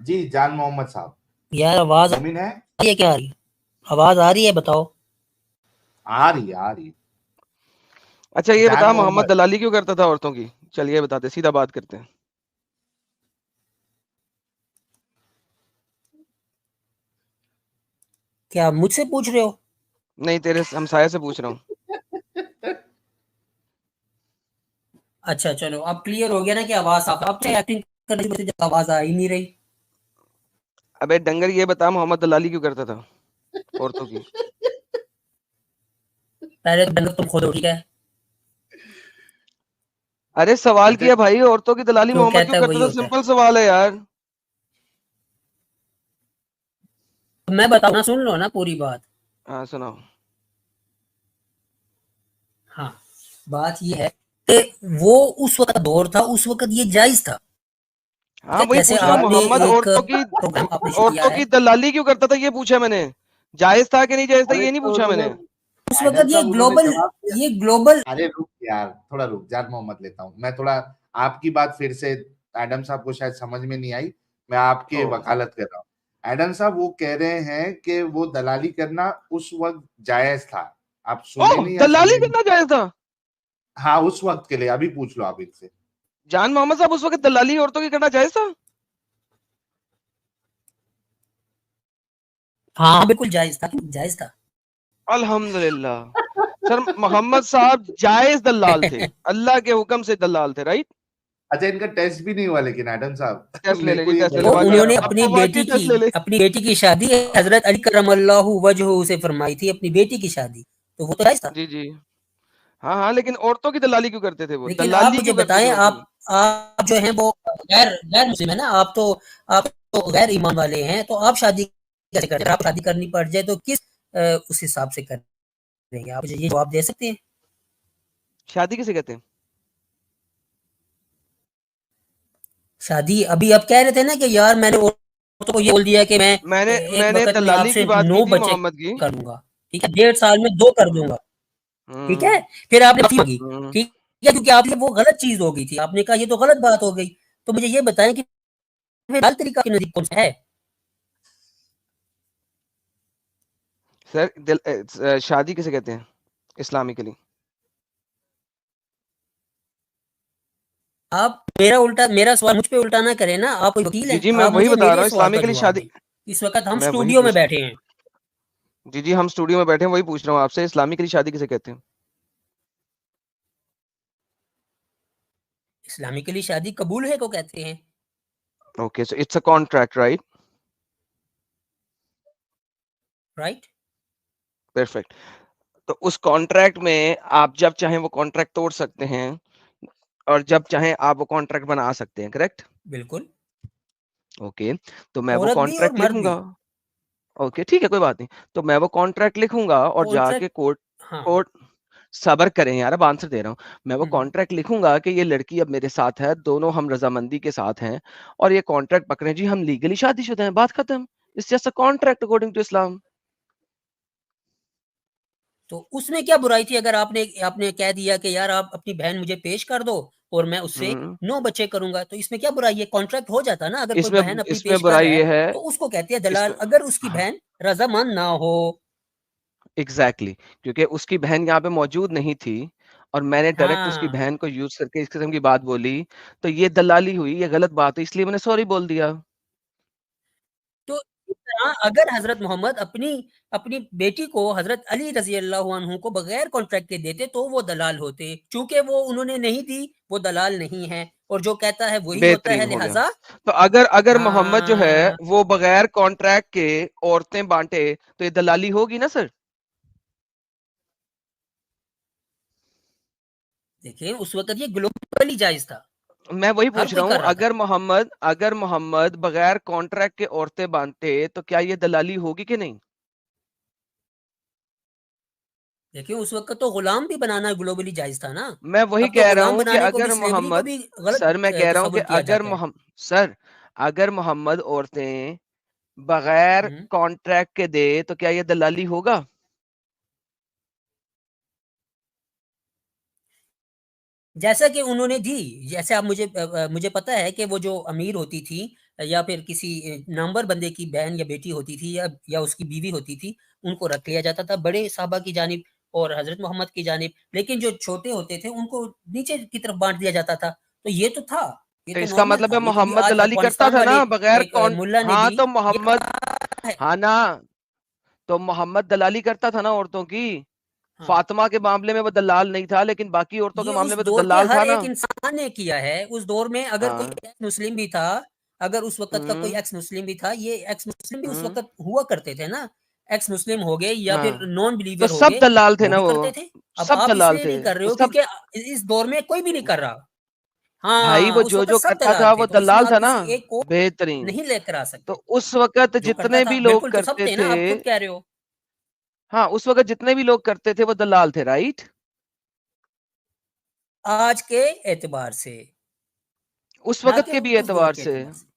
جی جان محمد صاحب یار آواز مومن ہے؟ آ رہی ہے؟ کیا آ رہی ہے؟ آواز آ رہی ہے؟ بتاؤ. آ رہی ہے، آ رہی ہے. اچھا یہ جان بتا محمد محمد دلالی کیوں کرتا تھا عورتوں کی؟ چلیے بتاتے، سیدھا بات کرتے ہیں. کیا مجھ سے پوچھ رہے ہو؟ نہیں، تیرے ہمسائے سے پوچھ رہا ہوں. اچھا چلو اب کلیئر ہو گیا نا کہ آواز صاف. اب سے ایکٹنگ کر رہی تھی جب آواز آ ہی نہیں رہی. ابے ڈنگر یہ بتا محمد دلالی کیوں کرتا تھا عورتوں کی؟ پہلے تو ڈنگر تم خود ہو، ٹھیک ہے؟ ارے سوال اچھا کیا بھائی، عورتوں کی دلالی جو محمد کہتا کیوں ہے کرتا وہی تھا؟ ہوتا ہے. سمپل سوال ہے یار. میں بتاؤں نا، سن لو نا پوری بات. ہاں سناؤ. ہاں بات یہ ہے کہ وہ اس وقت دور تھا، اس وقت یہ جائز تھا. ٹھیک ہاں ہے؟ وہی جیسے پوچھ رہا ہوں، آپ نے محمد ایک عورتوں پروگرام آپ نے شروع کیا ہے. کی دلالی کیوں کرتا تھا یہ پوچھا میں نے. جائز تھا کہ نہیں جائز تھا ارے یہ نہیں تو پوچھا انہوں میں نے نے. اس ایڈم وقت صاحب انہوں نے جواب دیا. یہ گلوبل ارے رک یار، تھوڑا رک. جان محمد لیتا ہوں میں تھوڑا. آپ کی بات پھر سے ایڈم صاحب کو شاید سمجھ میں نہیں آئی. میں آپ کی وکالت کر رہا ہوں. ایڈم صاحب وہ کہہ رہے ہیں کہ وہ دلالی کرنا اس وقت جائز تھا. آپ سنے نہیں یا دلالی سنے نہیں؟ کرنا جائز تھا؟ ہاں اس وقت کے لیے. ابھی پوچھ لو آپ ان سے. جان محمد صاحب اس وقت دلالی عورتوں کی کرنا جائز تھا؟ ہاں بالکل جائز تھا، جائز تھا. الحمدللہ. سر محمد صاحب جائز دلال تھے، اللہ کے حکم سے دلال تھے، رائٹ؟ اچھا ان کا ٹیسٹ بھی نہیں ہوا لیکن ایڈم صاحب ٹیسٹ لے میرے لے کو جی، یہ ٹیسٹ لے لے وہ باقی. انہوں نے اب تو واقعی ٹیسٹ لے لے. اپنی بیٹی کی شادی حضرت علی کرم اللہ وجہہ سے فرمائی تھی، اپنی بیٹی کی شادی، تو وہ تو جائز تھا. جی جی ہاں ہاں، لیکن عورتوں کی دلالی کیوں کرتے تھے؟ وہ لیکن آپ دلالی مجھے کیوں کرتے تھے بتائیں، عورتوں کی؟ آپ جو ہیں وہ غیر مسلم ہے نا. آپ تو غیر ایمان والے ہیں، تو آپ شادی کیسے کرتے ہیں؟ آپ شادی کرنی پڑ جائے تو کس اس حساب سے کریں گے؟ آپ مجھے یہ جواب دے سکتے ہیں؟ شادی کسے کہتے ہیں؟ شادی ابھی آپ کہہ رہے تھے نا کہ یار میں نے عورتوں کو یہ بول دیا کہ میں ایک میں نے وقت میں آپ دلالی سے کی بات 9 کی تھی بچے محمد کی. کر لوں گا، ٹھیک ہے، 1.5 سال میں 2 کر دوں گا، ٹھیک ہے. پھر آپ نے معافی مانگی، ٹھیک ہے، کیونکہ آپ نے وہ غلط چیز ہو گئی تھی. آپ نے کہا یہ تو غلط بات ہو گئی. تو مجھے یہ بتائیں کہ حلال طریقہ کے نزدیک کون سا ہے؟ سر شادی کسے کہتے ہیں اسلامکلی؟ آپ میرا سوال مجھ پہ الٹا نہ کریں نا. آپ کوئی وکیل جی ہیں؟ جی میں آپ وہی مجھے بتا رہا میرے ہوں، سوال کا اسلامکلی جواب شادی. دیں. اس وقت ہم میں وہی اسٹوڈیو میں پوچھ بیٹھے ہیں. جی ہم اسٹوڈیو میں بیٹھے ہیں، وہی پوچھ رہا ہوں آپ سے، اسلامکلی شادی کسے کہتے ہیں؟ اسلامکلی شادی قبول ہے کو کہتے ہیں. Okay so it's a contract, right? Right. Perfect. تو اس کانٹریکٹ میں آپ جب چاہیں وہ کانٹریکٹ توڑ سکتے ہیں، اور جب چاہیں آپ وہ کانٹریکٹ بنا سکتے ہیں، کریکٹ؟ بالکل. اوکے تو میں وہ عورت بھی اور کانٹریکٹ مرد لکھوں بھی. گا. اوکے ٹھیک ہے کوئی بات نہیں. تو میں وہ کانٹریکٹ لکھوں گا اور جا کے کانٹریکٹ. ہاں کورٹ. صبر کریں یار، اب آنسر دے رہا ہوں. میں وہ ہوں. کانٹریکٹ لکھوں گا کہ یہ لڑکی اب میرے ساتھ ہے، دونوں ہم رضامندی کے ساتھ ہیں، اور یہ کانٹریکٹ پکڑے جی ہم لیگلی شادی شدہ ہیں، بات ختم. It's just a contract according to Islam. تو اس میں کیا برائی تھی اگر آپ نے کہہ دیا کہ یار آپ اپنی بہن مجھے پیش کر دو اور میں اس سے 9 بچے کروں گا؟ تو اس میں کیا برائی ہے؟ کانٹریکٹ ہو جاتا نا. اگر کوئی بہن اپنی اس میں پیش کر برائی رہا یہ ہے ہے، تو اس کو کہتے ہیں اس دلال، میں اگر اس کی بہن رضامند نہ ہو. ایگزیکٹلی کیونکہ اس کی بہن یہاں پہ موجود نہیں تھی، اور میں نے ڈائریکٹ اس کی ہاں بہن کو یوز کر کے اس قسم کی بات بولی، تو یہ دلالی ہوئی، یہ غلط بات ہے، اس لیے میں نے سوری بول دیا. تو اس طرح اگر حضرت محمد اپنی بیٹی کو حضرت علی رضی اللہ عنہ کو بغیر کانٹریکٹ کے دیتے تو وہ دلال ہوتے. چونکہ وہ انہوں نے نہیں دی، وہ دلال نہیں ہے، اور جو کہتا ہے وہی ہوتا ہے. بہترین ہو گیا. لہٰذا تو اگر محمد جو ہے ہاں وہ بغیر کانٹریکٹ کے عورتیں بانٹے تو یہ دلالی ہوگی نا سر؟ دیکھیں اس وقت یہ گلوبلی جائز تھا. میں وہی ہر پوچھ رہا کوئی ہوں، کر رہا تھا. اگر محمد بغیر کانٹریکٹ کے عورتیں باندھتے تو کیا یہ دلالی ہوگی کہ نہیں؟ دیکھیں اس وقت تو غلام بھی بنانا گلوبلی جائز تھا نا. میں وہی اب تو کہہ رہا غلام ہوں کہ بنانے کو بھی، اگر سلیوری کو محمد بھی غلط سر میں کہہ رہا ہوں کہ تصور کیا جاتا ہے. اگر محمد عورتیں بغیر ہوں. کانٹریکٹ کے دے تو کیا یہ دلالی ہوگا؟ جیسا کہ انہوں نے دی. جیسے آپ مجھے پتا ہے کہ وہ جو امیر ہوتی تھی یا پھر کسی نامور بندے کی بہن یا بیٹی ہوتی تھی یا اس کی بیوی ہوتی تھی، ان کو رکھ لیا جاتا تھا بڑے صحابہ کی جانب اور حضرت محمد کی جانب، لیکن جو چھوٹے ہوتے تھے ان کو نیچے کی طرف بانٹ دیا جاتا تھا. تو یہ تو تھا، یہ تو اس کا نارمل مطلب تھا. ہے یہ تو جی محمد آج دلالی کرتا افغانستان تھا والے نا بغیر ایک کون. ملا نے ہاں بھی تو یہ محمد، کہا ہے. ہاں نا، تو محمد دلالی کرتا تھا نا عورتوں کی. ہاں، فاطمہ کے معاملے میں وہ دلال نہیں تھا، لیکن باقی عورتوں کے یہ معاملے اس میں تو دور کے دلال ہر تھا نا. ایک انسان نے کیا ہے. اس دور میں اگر کوئی ہاں. ایکس مسلم بھی تھا، اگر اس وقت کا کوئی ہوں ایکس مسلم بھی تھا، یہ ایکس مسلم بھی اس ہوں وقت ہوا کرتے تھے نا. ایکس مسلم ہو گئے یا ہاں پھر نان تو بلیور ہو سب گئے، دلال تھے وہ نا، بھی وہ کرتے تھے. اب سب آپ اس دلال لیے تھے نہیں کر رہے وہ ہو سب. کیونکہ اس دور میں کوئی بھی نہیں کر رہا. بھائی ہاں، وہ اس جو وقت جو سب کرتا تھا دلال وہ تھے، تو اس میں دلال آپ تھا نا. کسی ایک کو بہترین. نہیں لے کر آ تو سکتے. اس وقت جو کرتا جتنے تھا بھی لوگ بالکل، تو سب کرتے تھے نا، تھے، آپ خود کہہ رہے ہو. ہاں اس وقت جتنے بھی لوگ کرتے تھے وہ دلال تھے، رائٹ. آج کے اعتبار سے، اس نہ وقت کہ کے بھی اس دور اعتبار کے سے، اعتبار سے.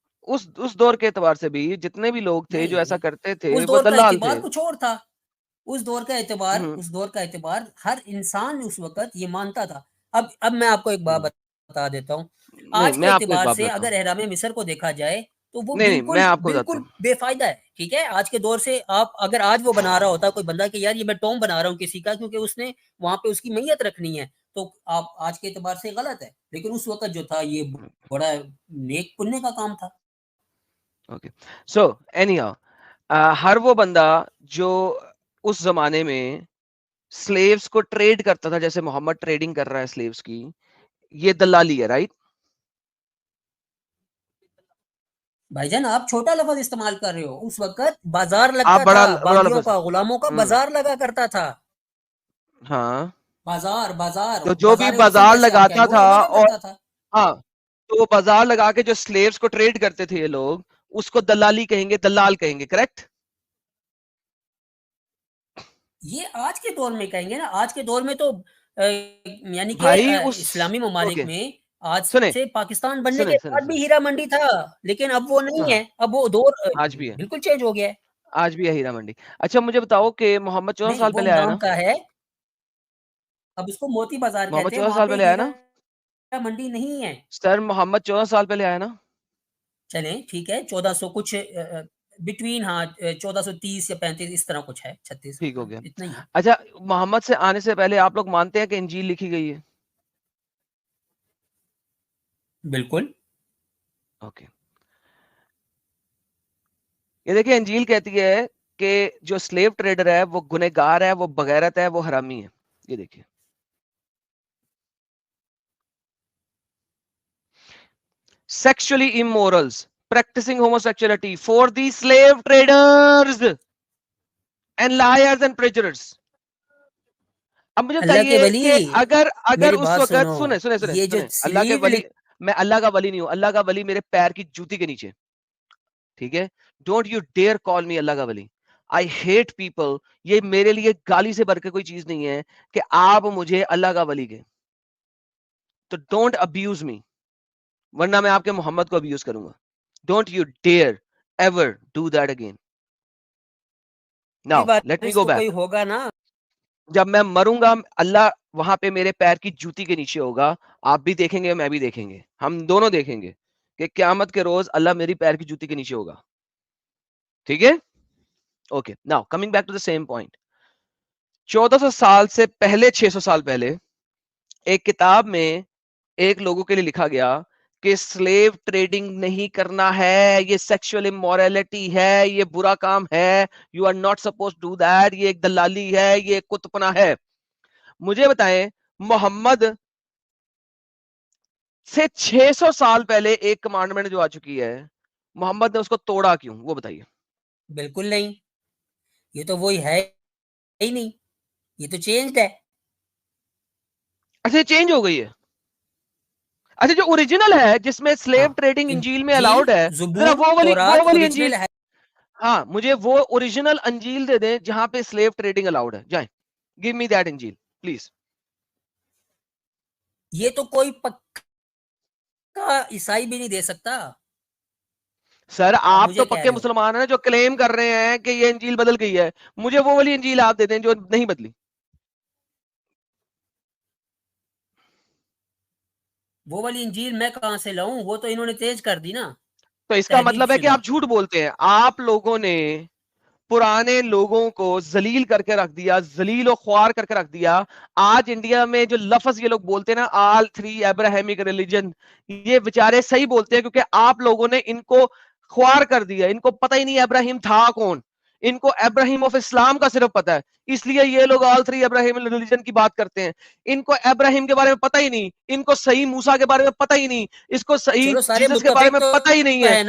اس دور کے اعتبار سے بھی جتنے بھی لوگ تھے جو ایسا نہیں، کرتے تھے اس وہ دور کا دلال اعتبار تھے. کچھ اور تھا. اس دور کا اعتبار، ہوں اس دور کا اعتبار ہر انسان اس وقت یہ مانتا تھا. اب میں آپ کو ایک بات ہوں. بتا دیتا ہوں. نہیں آج کے میں آپ کو ایک اعتبار بات سے بتاتا ہوں. اگر احرام مصر کو دیکھا جائے تو وہ نہیں نہیں، میں بالکل آپ کو بتاتا بالکل ہوں. بے فائدہ ہے. ٹھیک ہے، آج کے دور سے آپ اگر آج وہ بنا رہا ہوتا کوئی بندہ کہ یار یہ میں ٹوم بنا رہا ہوں کسی کا، کیونکہ اس نے وہاں پہ اس کی میت رکھنی ہے، تو آپ آج کے اعتبار سے غلط ہے. لیکن اس وقت جو تھا یہ بڑا نیک پنیہ کا کام تھا. اوکے سو اینی ہاؤ، ہر وہ بندہ جو اس زمانے میں سلیوز کو ٹریڈ کرتا تھا، جیسے محمد ٹریڈنگ کر رہا ہے سلیوز کی، یہ دلالی ہے، رائٹ. بھائی جان آپ چھوٹا لفظ استعمال کر رہے ہو. اس وقت بازار آپ لگتا تھا، بڑا بڑا باغیوں لفظ. کا، غلاموں کا ہوں بازار لگا کرتا تھا. ہاں بازار بازار تو جو بھی بازار رسول بازار جیسے آپ کہہ لگاتا رہے ہو، تھا، وہ لگا اور کرتا تھا. ہاں تو وہ بازار لگا کے جو سلیوز کو ٹریڈ کرتے تھے یہ لوگ، اس کو دلالی کہیں گے، دلال کہیں گے، کریکٹ. یہ آج کے دور میں کہیں گے نا. آج کے دور میں تو یعنی کہ بھائی اس اسلامی ممالک اوکے میں آج سنیں سے پاکستان بننے سنیں کے سنیں بعد سنیں بھی ہیرا منڈی تھا، لیکن اب وہ نہیں ہاں ہے. اب وہ دور آج بھی ہے، بالکل چینج ہو گیا ہے. آج بھی ہے ہیرا منڈی. اچھا مجھے بتاؤ کہ محمد 14 نہیں، سال وہ پہلے آیا نا؟ نام کا ہے، اب اس کو موتی بازار محمد کہتے ہیں. 14 وہاں سال پہ پہلے آیا نا ہیرا منڈی نہیں ہے. سر؟ محمد 14 سال پہلے آیا نا؟ چلیں ٹھیک ہے، 1400 کچھ بٹوین، ہاں 1430 یا 35 اس طرح کچھ ہے، 36 ٹھیک ہو گیا. اتنا ہی ہے. اچھا محمد سے آنے سے پہلے آپ لوگ مانتے ہیں کہ انجیل لکھی گئی ہے؟ بالکل. اوکے یہ دیکھیں انجیل کہتی ہے کہ جو سلیو ٹریڈر ہے وہ گنہگار ہے، وہ بغیرت ہے، وہ حرامی ہے. یہ دیکھیں sexually immorals, practicing homosexuality for the slave traders and liars and preachers. اب مجھے اللہ کے بتائیے ولی، کہ اگر میری اس بات وقت سنو. سنیں سنیں سنیں یہ جو سنیں اللہ کے سلیو ولی، میں اللہ کا ولی نہیں ہوں، اللہ کا ولی میرے پیر کی جوتی کے نیچے، ٹھیک ہے. ڈونٹ یو ڈیئر کال می اللہ کا ولی. I hate people. یہ میرے لیے گالی سے بڑھ کے کوئی چیز نہیں ہے کہ آپ مجھے اللہ کا ولی کہیں. تو ڈونٹ ابیوز می، ورنہ میں آپ کے محمد کو ابیوز کروں گا. Don't you dare ever do that again. Now let me بارش گو تو کوئی بیک. ہوگا نا. جب میں مروں گا اللہ وہاں پہ میرے پیر کی جوتی کے نیچے ہوگا. آپ بھی دیکھیں گے، میں بھی دیکھیں گے، ہم دونوں دیکھیں گے کہ قیامت کے روز اللہ میری پیر کی جوتی کے نیچے ہوگا. ٹھیک ہے. Okay now coming back to the same point. 1400 سال سے پہلے، 600 سال پہلے ایک کتاب میں ایک لوگوں کے لیے لکھا گیا کہ سلیو ٹریڈنگ نہیں کرنا ہے، یہ سیکشل امورلٹی ہے، یہ برا کام ہے، you are not suppose do that, یہ ایک دلالی ہے، یہ ایک کتپنا ہے. مجھے بتائیں محمد سے 600 سال پہلے ایک کمانڈمنٹ جو آ چکی ہے، محمد نے اس کو توڑا کیوں؟ وہ بتائیے. بالکل نہیں، یہ تو وہی ہے ہی نہیں، یہ تو چینجڈ ہے. اچھا چینج ہو گئی ہے. اچھا جو اوریجنل ہے جس میں سلیو ہاں، ٹریڈنگ انجیل میں انجیل، الاؤڈ ہے، ذرا زبور، وہ تورات والی انجیل، اوریجنل ہے. ہاں مجھے وہ اوریجنل انجیل دے دیں جہاں پہ سلیو ٹریڈنگ الاؤڈ ہے. جائیں گیو می دیٹ انجیل پلیز. یہ تو کوئی پکا عیسائی بھی نہیں دے سکتا. سر آپ مجھے تو کہہ پکے رہے ہو. مسلمان ہیں جو کلیم کر رہے ہیں کہ یہ انجیل بدل گئی ہے. مجھے وہ والی انجیل آپ دے دیں جو نہیں بدلی. وہ والی انجیل میں کہاں سے لاؤں؟ وہ تو انہوں نے تیز کر دی نا. تو اس کا مطلب ہے کہ آپ جھوٹ بولتے ہیں. آپ لوگوں نے پرانے لوگوں کو ذلیل کر کے رکھ دیا, ذلیل و خوار کر کے رکھ دیا. آج انڈیا میں جو لفظ یہ لوگ بولتے ہیں نا, آل تھری ابراہیمک ریلیجن, یہ بیچارے صحیح بولتے ہیں کیونکہ آپ لوگوں نے ان کو خوار کر دیا. ان کو پتہ ہی نہیں ابراہیم تھا کون, ان کو ابراہیم آف اسلام کا صرف پتا ہے, اس لیے یہ لوگ آل تھری ابراہیم ریلیجن کی بات کرتے ہیں. ان کو ابراہیم کے بارے میں پتہ ہی نہیں, ان کو صحیح موسیٰ کے بارے میں پتہ ہی نہیں, اس کو صحیح جیسس کے بارے میں پتہ ہی نہیں ہے.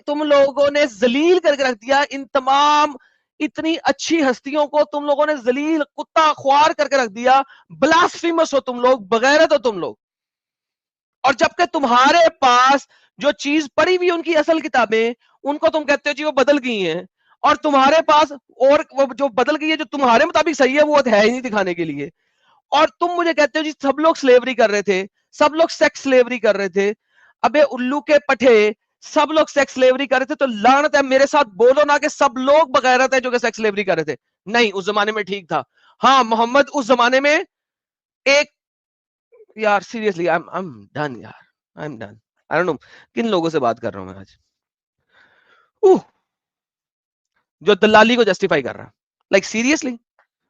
تم لوگوں نے ذلیل کر کے رکھ دیا ان تمام اتنی اچھی ہستیوں کو. تم لوگوں نے ذلیل کتا خوار کر کے رکھ دیا. بلاسفیمس ہو تم لوگ, بغیرت ہو تم لوگ. اور جبکہ تمہارے پاس جو چیز پڑی ہوئی ان کی اصل کتابیں, ان کو تم کہتے ہو جی وہ بدل گئی ہیں, اور تمہارے پاس اور وہ جو بدل گئی ہے جو تمہارے مطابق صحیح ہے وہ ہے ہی نہیں دکھانے کے لیے. اور تم مجھے کہتے ہو جی سب لوگ سلیوری کر رہے تھے, سب لوگ سیکس سلیوری کر رہے تھے. ابے الو کے پٹھے, سب لوگ سیکس سلیوری کر رہے تھے تو لعنت ہے, میرے ساتھ بولو نا کہ سب لوگ بغیرت ہے جو کہ سیکس سلیوری کر رہے تھے. نہیں, اس زمانے میں ٹھیک تھا. ہاں محمد اس زمانے میں ایک, یار سیریسلی I'm done یار, I'm done. I don't know کن لوگوں سے بات کر رہا ہوں میں آج, جو دلالی کو جسٹیفائی کر رہا. لائک سیریسلی,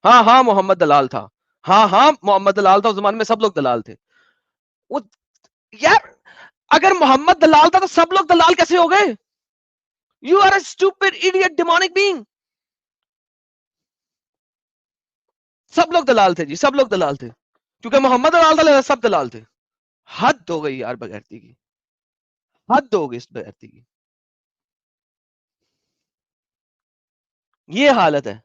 ہاں محمد دلال تھا, ہاں محمد دلال تھا, اس زمانے میں سب لوگ دلال تھے. وہ یار اگر محمد دلال تھا تو سب لوگ دلال کیسے ہو گئے؟ You are a stupid idiot demonic being. سب لوگ دلال تھے جی, سب لوگ دلال تھے, کیونکہ محمد دلال تھا, سب دلال تھے. حد ہو گئی یار بغیرتی کی, حد ہو گئی اس بغیرتی کی. یہ حالت ہے.